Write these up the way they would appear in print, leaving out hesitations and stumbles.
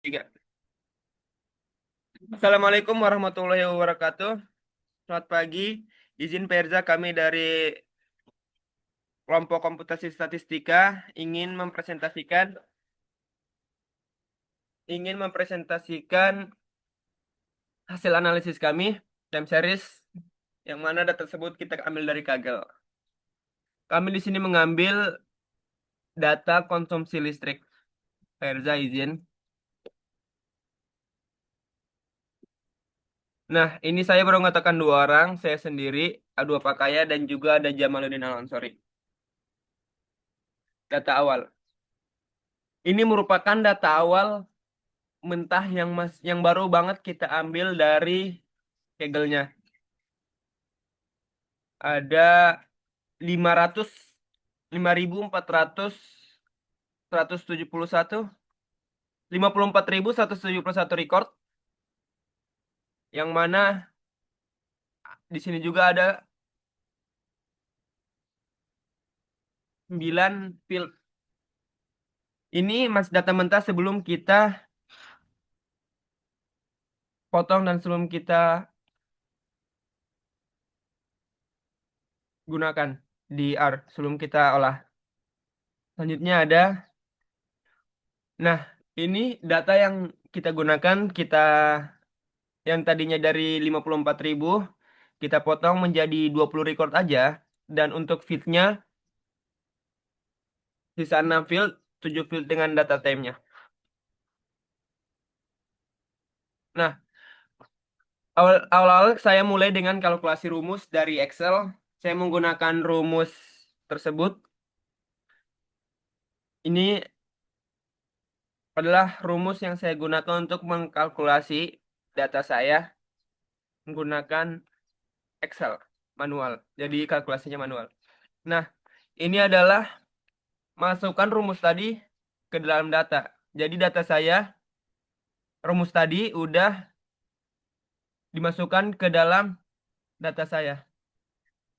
Tiga. Assalamualaikum warahmatullahi wabarakatuh. Selamat pagi. Izin Perza, kami dari kelompok komputasi statistika ingin mempresentasikan hasil analisis kami time series yang mana data tersebut kita ambil dari Kaggle. Kami di sini mengambil data konsumsi listrik. Perza izin. Nah, ini saya baru mengatakan dua orang, saya sendiri, Adu Pakaya dan juga ada Jamaluddin Al-Ansori. Data awal. Ini merupakan data awal mentah yang baru banget kita ambil dari Kaggle-nya. Ada 500 5.400 171 54.171 record, yang mana di sini juga ada 9 field. Ini masih data mentah sebelum kita potong dan sebelum kita gunakan di R, sebelum kita olah. Selanjutnya ada, nah, ini data yang kita gunakan, yang tadinya dari 54.000 kita potong menjadi 20 record aja, dan untuk fieldnya sisa 6 field, 7 field dengan data time-nya. Nah, awal-awal saya mulai dengan kalkulasi rumus dari Excel. Saya menggunakan rumus tersebut. Ini adalah rumus yang saya gunakan untuk mengkalkulasi data saya menggunakan Excel manual. Jadi kalkulasinya manual. Nah, ini adalah masukkan rumus tadi ke dalam data. Jadi data saya, rumus tadi udah dimasukkan ke dalam data saya.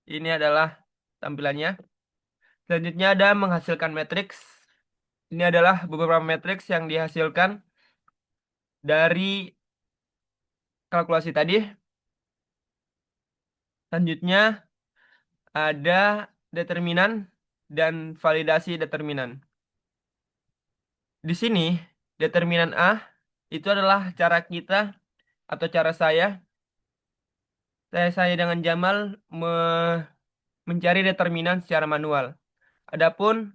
Ini adalah tampilannya. Selanjutnya ada menghasilkan matriks. Ini adalah beberapa matriks yang dihasilkan dari kalkulasi tadi. Selanjutnya ada determinan dan validasi determinan. Di sini, determinan A itu adalah cara kita atau cara saya dengan Jamal mencari determinan secara manual. Adapun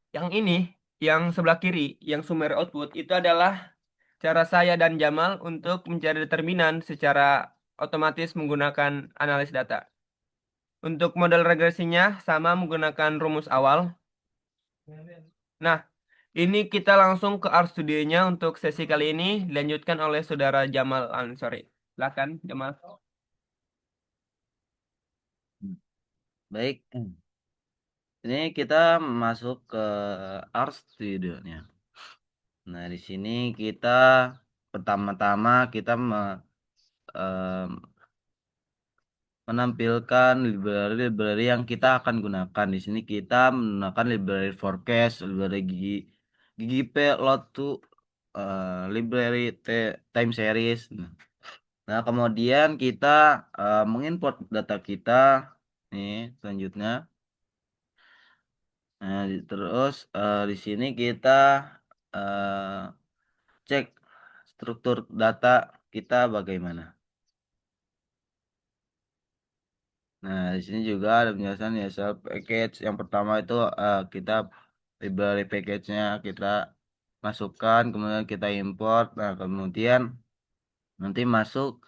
yang ini, yang sebelah kiri, yang sumber output, itu adalah cara saya dan Jamal untuk mencari determinan secara otomatis menggunakan analis data. Untuk model regresinya sama menggunakan rumus awal. Nah, ini kita langsung ke R Studio-nya untuk sesi kali ini dilanjutkan oleh saudara Jamal Ansori. Silakan, Jamal. Baik, ini kita masuk ke Art Studio-nya. Nah, di sini kita pertama-tama kita em, menampilkan library-library yang kita akan gunakan. Di sini kita menggunakan library forecast, library GGP, load to library time series. Nah, kemudian kita mengimport data kita. Nih, selanjutnya. Nah, terus di sini kita eh, cek struktur data kita bagaimana. Nah, di sini juga ada penjelasan ya soal package. Yang pertama itu kita library package-nya kita masukkan, kemudian kita import. Nah, kemudian nanti masuk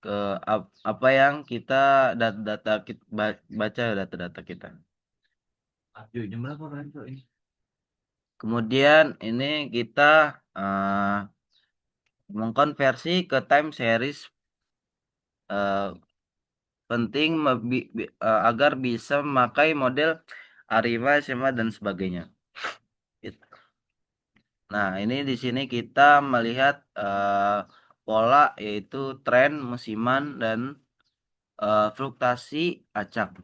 ke apa yang kita data kita baca data-data kita. Aduh, jam berapa kan ini? Kemudian ini kita eh, mengkonversi ke time series eh, penting agar bisa memakai model ARIMA, SMA dan sebagainya. It- Nah, ini di sini kita melihat pola yaitu tren musiman dan fluktuasi acak.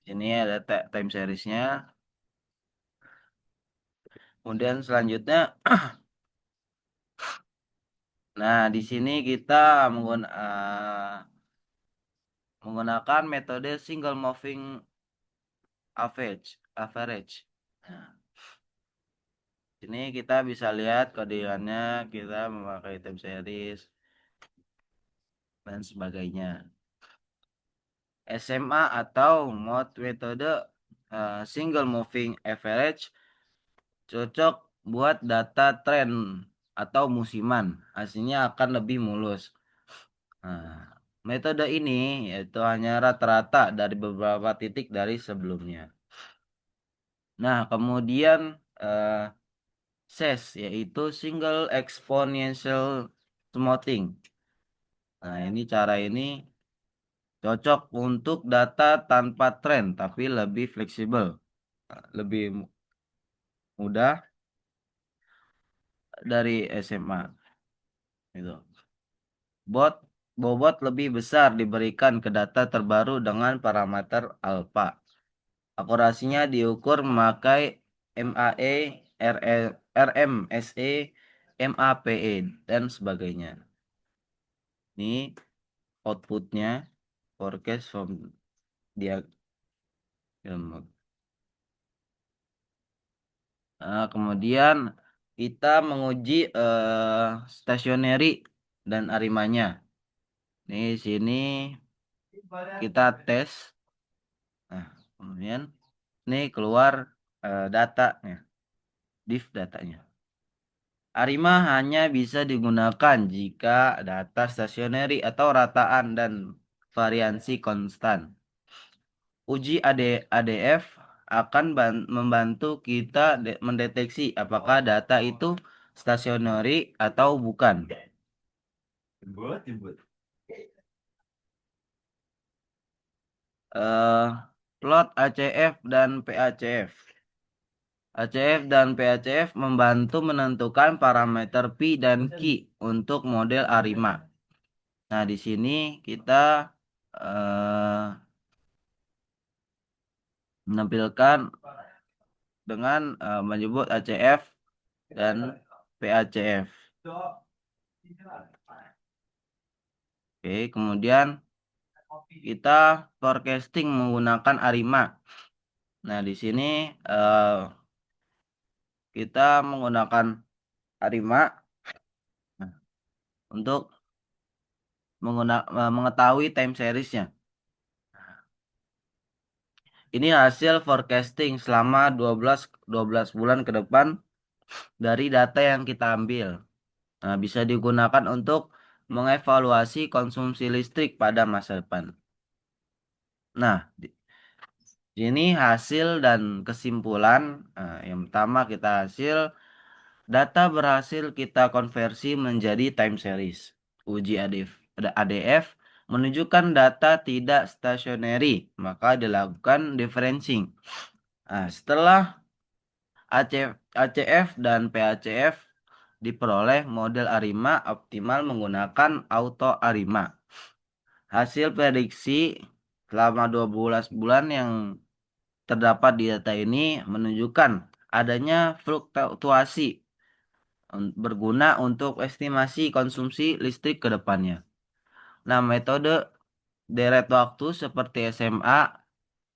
Ini ada time seriesnya. Kemudian selanjutnya, nah di sini kita menggunakan metode single moving average. Nah, sini kita bisa lihat kodiannya, kita memakai time series dan sebagainya. SMA atau metode single moving average cocok buat data tren atau musiman. Hasilnya akan lebih mulus. Nah, metode ini yaitu hanya rata-rata dari beberapa titik dari sebelumnya. Nah, kemudian SES yaitu single exponential smoothing. Nah, cara ini cocok untuk data tanpa tren tapi lebih fleksibel, lebih mudah dari SMA. Gitu. Bot Bobot lebih besar diberikan ke data terbaru dengan parameter alpha. Akurasinya diukur memakai MAE, RMSE, MAPE, dan sebagainya. Ini outputnya forecast from diagram. Kemudian kita menguji stationary dan arimanya. Di sini kita tes. Nah, kemudian ini keluar datanya, div datanya. Arima hanya bisa digunakan jika data stationary atau rataan dan variansi konstan. Uji ADF akan membantu kita mendeteksi apakah data itu stationary atau bukan. Eh, Plot ACF dan PACF. ACF dan PACF membantu menentukan parameter Pi dan Q untuk model ARIMA. Nah, di sini kita eh, menampilkan dengan menyebut ACF dan PACF. Oke, kemudian kita forecasting menggunakan ARIMA. Nah, di sini kita menggunakan ARIMA untuk mengetahui time seriesnya. Ini hasil forecasting selama 12 bulan ke depan dari data yang kita ambil. Nah, bisa digunakan untuk mengevaluasi konsumsi listrik pada masa depan. Nah, ini hasil dan kesimpulan. Nah, yang pertama kita hasil data berhasil kita konversi menjadi time series. Uji ADF menunjukkan data tidak stationary, maka dilakukan differencing. Nah, setelah ACF dan PACF diperoleh model ARIMA optimal menggunakan auto ARIMA. Hasil prediksi selama 12 bulan yang terdapat di data ini menunjukkan adanya fluktuasi berguna untuk estimasi konsumsi listrik ke depannya. Nah, metode deret waktu seperti SMA,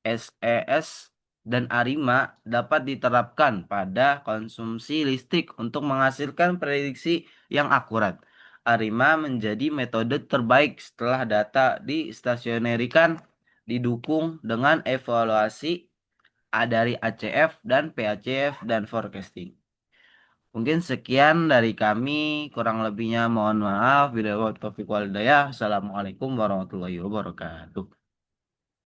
SES, dan ARIMA dapat diterapkan pada konsumsi listrik untuk menghasilkan prediksi yang akurat. ARIMA menjadi metode terbaik setelah data distasionerikan didukung dengan evaluasi dari ACF dan PACF dan forecasting. Mungkin sekian dari kami, kurang lebihnya mohon maaf. Bila Taufiq wal hidayah. Assalamualaikum warahmatullahi wabarakatuh.